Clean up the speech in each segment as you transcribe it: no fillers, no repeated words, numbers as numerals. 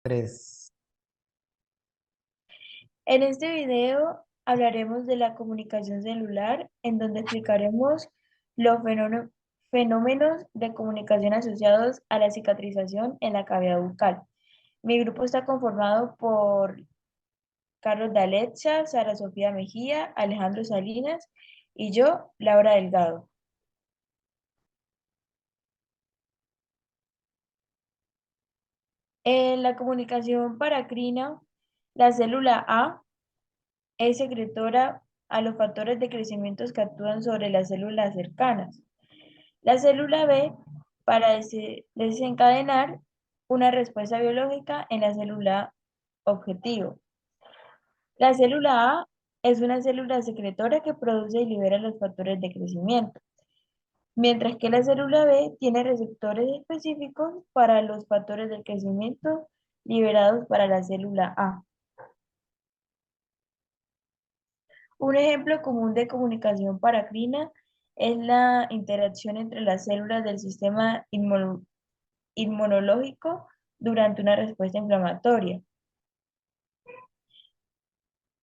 Tres. En este video hablaremos de la comunicación celular, en donde explicaremos los fenómenos de comunicación asociados a la cicatrización en la cavidad bucal. Mi grupo está conformado por Carlos D'Alezza, Sara Sofía Mejía, Alejandro Salinas y yo, Laura Delgado. En la comunicación paracrina, la célula A es secretora a los factores de crecimiento que actúan sobre las células cercanas. La célula B para desencadenar una respuesta biológica en la célula objetivo. La célula A es una célula secretora que produce y libera los factores de crecimiento, mientras que la célula B tiene receptores específicos para los factores de crecimiento liberados para la célula A. Un ejemplo común de comunicación paracrina es la interacción entre las células del sistema inmunológico durante una respuesta inflamatoria.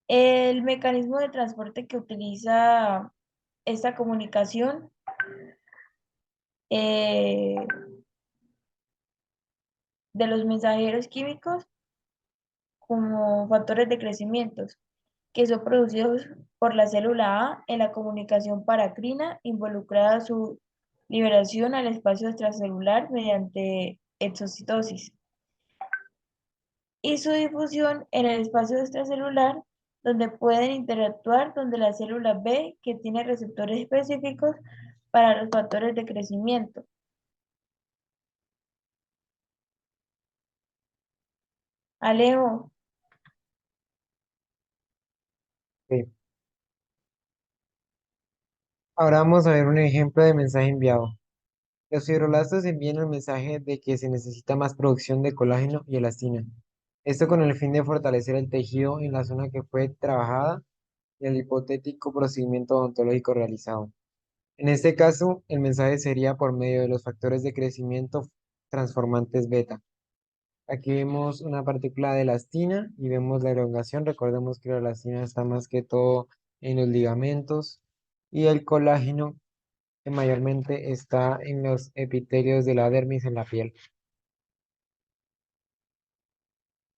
El mecanismo de transporte que utiliza esta comunicación eh, de los mensajeros químicos como factores de crecimiento, que son producidos por la célula A en la comunicación paracrina, involucrada su liberación al espacio extracelular mediante exocitosis y su difusión en el espacio extracelular, donde pueden interactuar donde la célula B, que tiene receptores específicos para los factores de crecimiento. Alejo, Ok. Ahora vamos a ver un ejemplo de mensaje enviado. Los fibroblastos envían el mensaje de que se necesita más producción de colágeno y elastina. Esto con el fin de fortalecer el tejido en la zona que fue trabajada y el hipotético procedimiento odontológico realizado. En este caso, el mensaje sería por medio de los factores de crecimiento transformantes beta. Aquí vemos una partícula de elastina y vemos la elongación. Recordemos que la elastina está más que todo en los ligamentos y el colágeno que mayormente está en los epitelios de la dermis en la piel.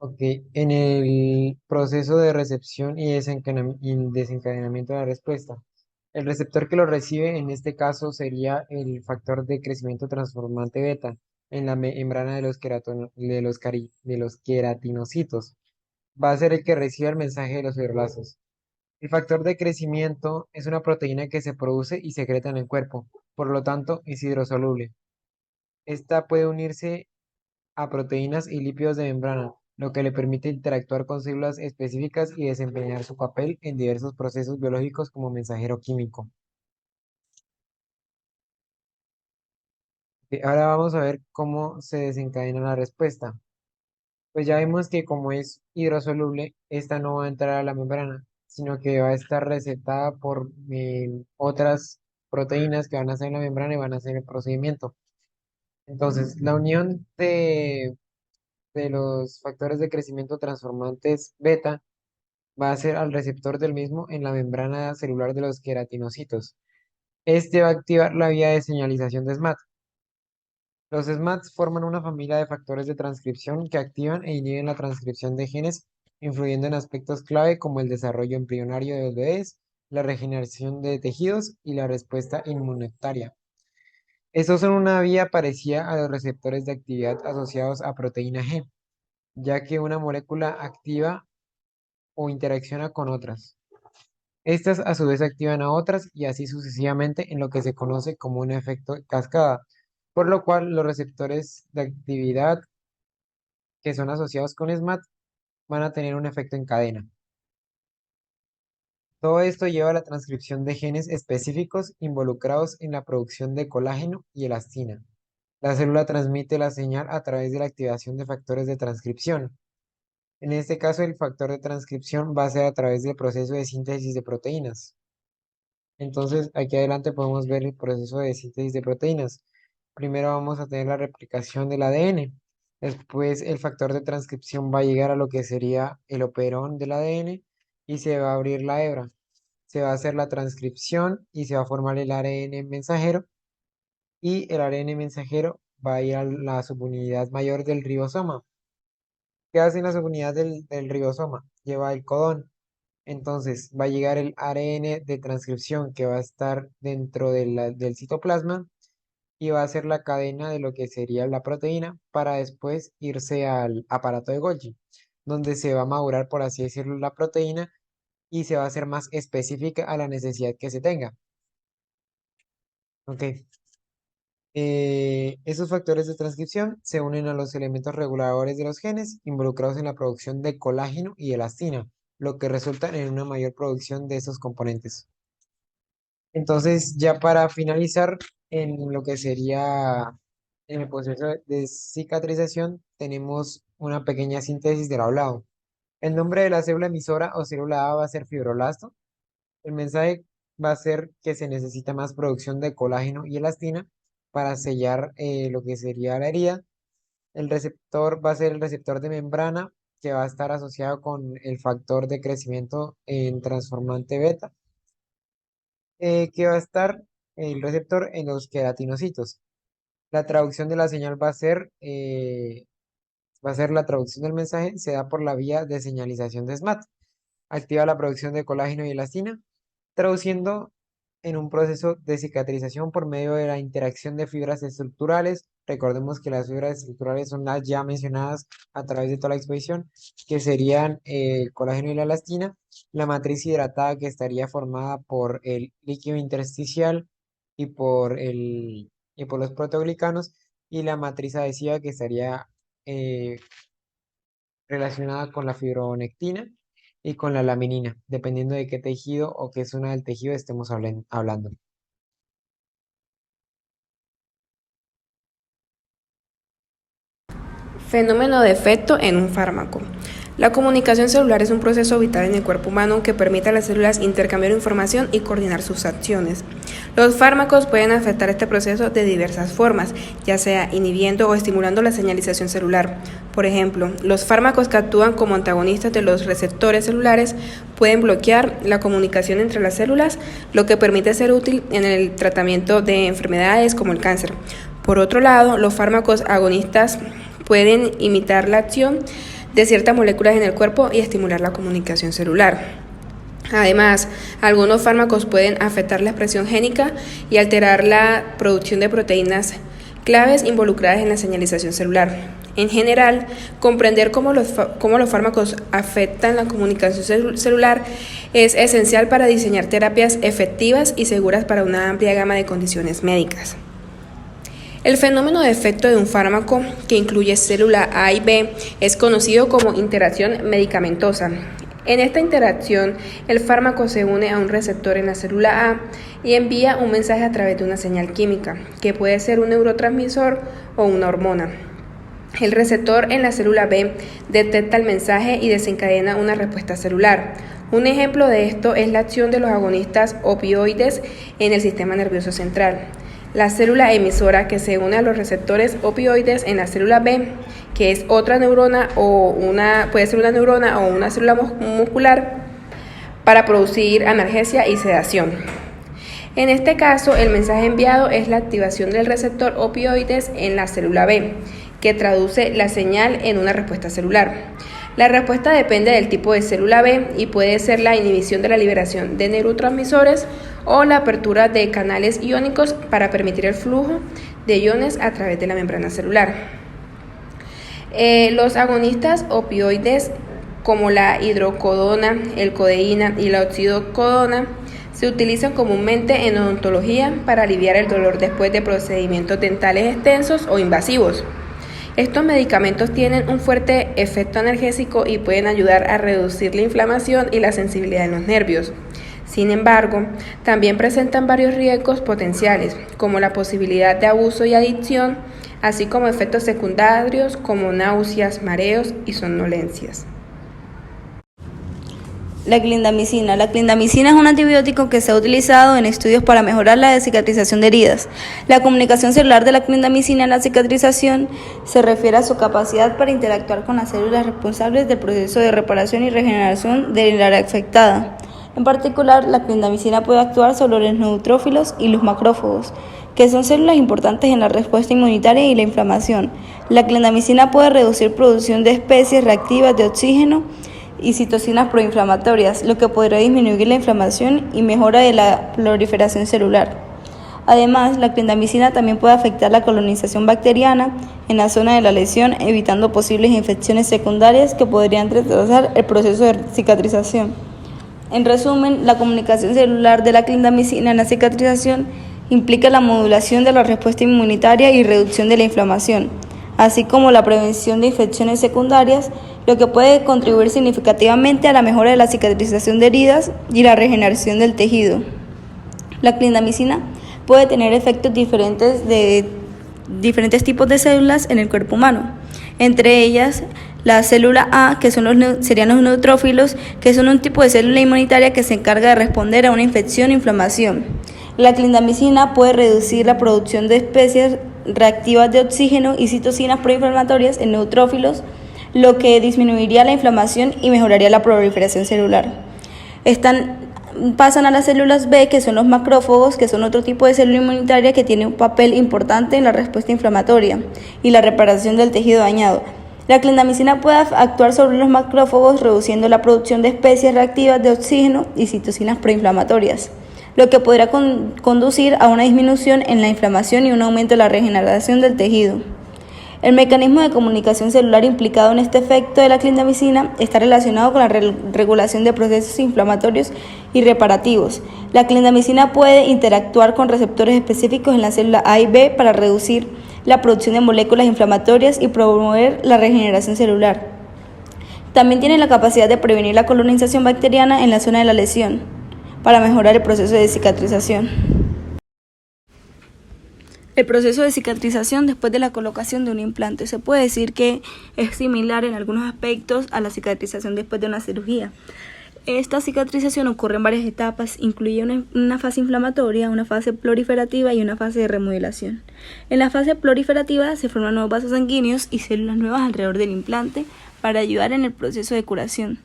Ok, en el proceso de recepción y y desencadenamiento de la respuesta. El receptor que lo recibe en este caso sería el factor de crecimiento transformante beta en la membrana de de los queratinocitos. Va a ser el que recibe el mensaje de los fibroblastos. El factor de crecimiento es una proteína que se produce y secreta en el cuerpo, por lo tanto es hidrosoluble. Esta puede unirse a proteínas y lípidos de membrana, lo que le permite interactuar con células específicas y desempeñar su papel en diversos procesos biológicos como mensajero químico. Ahora vamos a ver cómo se desencadena la respuesta. Pues ya vemos que como es hidrosoluble, esta no va a entrar a la membrana, sino que va a estar receptada por otras proteínas que van a estar en la membrana y van a hacer el procedimiento. Entonces, la unión de los factores de crecimiento transformantes beta va a ser al receptor del mismo en la membrana celular de los queratinocitos. Este va a activar la vía de señalización de SMAD. Los SMADs forman una familia de factores de transcripción que activan e inhiben la transcripción de genes, influyendo en aspectos clave como el desarrollo embrionario de los bebés, la regeneración de tejidos y la respuesta inmunitaria. Estos son una vía parecida a los receptores de actividad asociados a proteína G, ya que una molécula activa o interacciona con otras. Estas a su vez activan a otras y así sucesivamente en lo que se conoce como un efecto cascada, por lo cual los receptores de actividad que son asociados con SMAD van a tener un efecto en cadena. Todo esto lleva a la transcripción de genes específicos involucrados en la producción de colágeno y elastina. La célula transmite la señal a través de la activación de factores de transcripción. En este caso, el factor de transcripción va a ser a través del proceso de síntesis de proteínas. Entonces, aquí adelante podemos ver el proceso de síntesis de proteínas. Primero vamos a tener la replicación del ADN. Después el factor de transcripción va a llegar a lo que sería el operón del ADN y se va a abrir la hebra. Se va a hacer la transcripción y se va a formar el ARN mensajero y el ARN mensajero va a ir a la subunidad mayor del ribosoma. ¿Qué hace la subunidad del ribosoma? Lleva el codón. Entonces va a llegar el ARN de transcripción que va a estar dentro del citoplasma y va a ser la cadena de lo que sería la proteína para después irse al aparato de Golgi, donde se va a madurar, por así decirlo, la proteína y se va a hacer más específica a la necesidad que se tenga. Ok. Esos factores de transcripción se unen a los elementos reguladores de los genes involucrados en la producción de colágeno y elastina, lo que resulta en una mayor producción de esos componentes. Entonces, ya para finalizar, en lo que sería en el proceso de cicatrización, tenemos una pequeña síntesis del hablado. El nombre de la célula emisora o célula A va a ser fibroblasto. El mensaje va a ser que se necesita más producción de colágeno y elastina para sellar lo que sería la herida. El receptor va a ser el receptor de membrana que va a estar asociado con el factor de crecimiento en transformante beta, que va a estar el receptor en los queratinocitos. La traducción de la señal va a ser la traducción del mensaje, se da por la vía de señalización de SMAT. Activa la producción de colágeno y elastina, traduciendo en un proceso de cicatrización por medio de la interacción de fibras estructurales. Recordemos que las fibras estructurales son las ya mencionadas a través de toda la exposición, que serían el colágeno y la elastina, la matriz hidratada que estaría formada por el líquido intersticial y y por los proteoglicanos, y la matriz adhesiva que estaría eh, relacionada con la fibronectina y con la laminina, dependiendo de qué tejido o qué zona del tejido estemos hablando. Fenómeno de efecto en un fármaco. La comunicación celular es un proceso vital en el cuerpo humano que permite a las células intercambiar información y coordinar sus acciones. Los fármacos pueden afectar este proceso de diversas formas, ya sea inhibiendo o estimulando la señalización celular. Por ejemplo, los fármacos que actúan como antagonistas de los receptores celulares pueden bloquear la comunicación entre las células, lo que permite ser útil en el tratamiento de enfermedades como el cáncer. Por otro lado, los fármacos agonistas pueden imitar la acción de ciertas moléculas en el cuerpo y estimular la comunicación celular. Además, algunos fármacos pueden afectar la expresión génica y alterar la producción de proteínas claves involucradas en la señalización celular. En general, comprender cómo los fármacos afectan la comunicación celular es esencial para diseñar terapias efectivas y seguras para una amplia gama de condiciones médicas. El fenómeno de efecto de un fármaco que incluye célula A y B es conocido como interacción medicamentosa. En esta interacción, el fármaco se une a un receptor en la célula A y envía un mensaje a través de una señal química, que puede ser un neurotransmisor o una hormona. El receptor en la célula B detecta el mensaje y desencadena una respuesta celular. Un ejemplo de esto es la acción de los agonistas opioides en el sistema nervioso central. La célula emisora que se une a los receptores opioides en la célula B, que es otra neurona puede ser una neurona o una célula muscular, para producir analgesia y sedación. En este caso, el mensaje enviado es la activación del receptor opioides en la célula B, que traduce la señal en una respuesta celular. La respuesta depende del tipo de célula B y puede ser la inhibición de la liberación de neurotransmisores o la apertura de canales iónicos para permitir el flujo de iones a través de la membrana celular. Los agonistas opioides como la hidrocodona, el codeína y la oxicodona se utilizan comúnmente en odontología para aliviar el dolor después de procedimientos dentales extensos o invasivos. Estos medicamentos tienen un fuerte efecto analgésico y pueden ayudar a reducir la inflamación y la sensibilidad en los nervios. Sin embargo, también presentan varios riesgos potenciales, como la posibilidad de abuso y adicción, así como efectos secundarios como náuseas, mareos y somnolencias. La clindamicina. La clindamicina es un antibiótico que se ha utilizado en estudios para mejorar la cicatrización de heridas. La comunicación celular de la clindamicina en la cicatrización se refiere a su capacidad para interactuar con las células responsables del proceso de reparación y regeneración del área afectada. En particular, la clindamicina puede actuar sobre los neutrófilos y los macrófagos, que son células importantes en la respuesta inmunitaria y la inflamación. La clindamicina puede reducir producción de especies reactivas de oxígeno y citocinas proinflamatorias, lo que podrá disminuir la inflamación y mejora de la proliferación celular. Además, la clindamicina también puede afectar la colonización bacteriana en la zona de la lesión, evitando posibles infecciones secundarias que podrían retrasar el proceso de cicatrización. En resumen, la comunicación celular de la clindamicina en la cicatrización implica la modulación de la respuesta inmunitaria y reducción de la inflamación, así como la prevención de infecciones secundarias, lo que puede contribuir significativamente a la mejora de la cicatrización de heridas y la regeneración del tejido. La clindamicina puede tener efectos diferentes de diferentes tipos de células en el cuerpo humano, entre ellas la célula A, que serían los neutrófilos, que son un tipo de célula inmunitaria que se encarga de responder a una infección o inflamación. La clindamicina puede reducir la producción de especies reactivas de oxígeno y citocinas proinflamatorias en neutrófilos, lo que disminuiría la inflamación y mejoraría la proliferación celular. Pasan a las células B, que son los macrófagos, que son otro tipo de célula inmunitaria que tiene un papel importante en la respuesta inflamatoria y la reparación del tejido dañado. La clindamicina puede actuar sobre los macrófagos, reduciendo la producción de especies reactivas de oxígeno y citocinas proinflamatorias, lo que podrá conducir a una disminución en la inflamación y un aumento de la regeneración del tejido. El mecanismo de comunicación celular implicado en este efecto de la clindamicina está relacionado con la regulación de procesos inflamatorios y reparativos. La clindamicina puede interactuar con receptores específicos en la célula A y B para reducir la producción de moléculas inflamatorias y promover la regeneración celular. También tiene la capacidad de prevenir la colonización bacteriana en la zona de la lesión, para mejorar el proceso de cicatrización. El proceso de cicatrización después de la colocación de un implante se puede decir que es similar en algunos aspectos a la cicatrización después de una cirugía. Esta cicatrización ocurre en varias etapas, incluye una fase inflamatoria, una fase proliferativa y una fase de remodelación. En la fase proliferativa se forman nuevos vasos sanguíneos y células nuevas alrededor del implante para ayudar en el proceso de curación.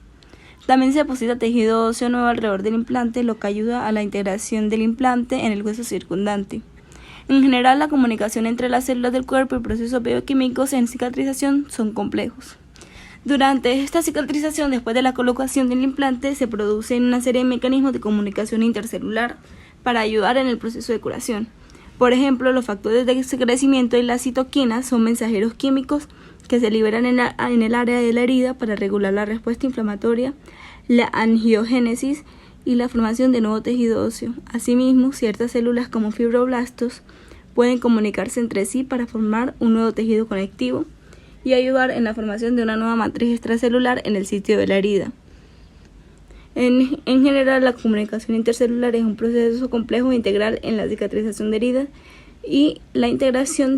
También se deposita tejido óseo nuevo alrededor del implante, lo que ayuda a la integración del implante en el hueso circundante. En general, la comunicación entre las células del cuerpo y procesos bioquímicos en cicatrización son complejos. Durante esta cicatrización, después de la colocación del implante, se producen una serie de mecanismos de comunicación intercelular para ayudar en el proceso de curación. Por ejemplo, los factores de crecimiento y las citoquinas son mensajeros químicos que se liberan en el área de la herida para regular la respuesta inflamatoria, la angiogénesis y la formación de nuevo tejido óseo. Asimismo, ciertas células como fibroblastos pueden comunicarse entre sí para formar un nuevo tejido conectivo y ayudar en la formación de una nueva matriz extracelular en el sitio de la herida. En general, la comunicación intercelular es un proceso complejo e integral en la cicatrización de heridas y la integración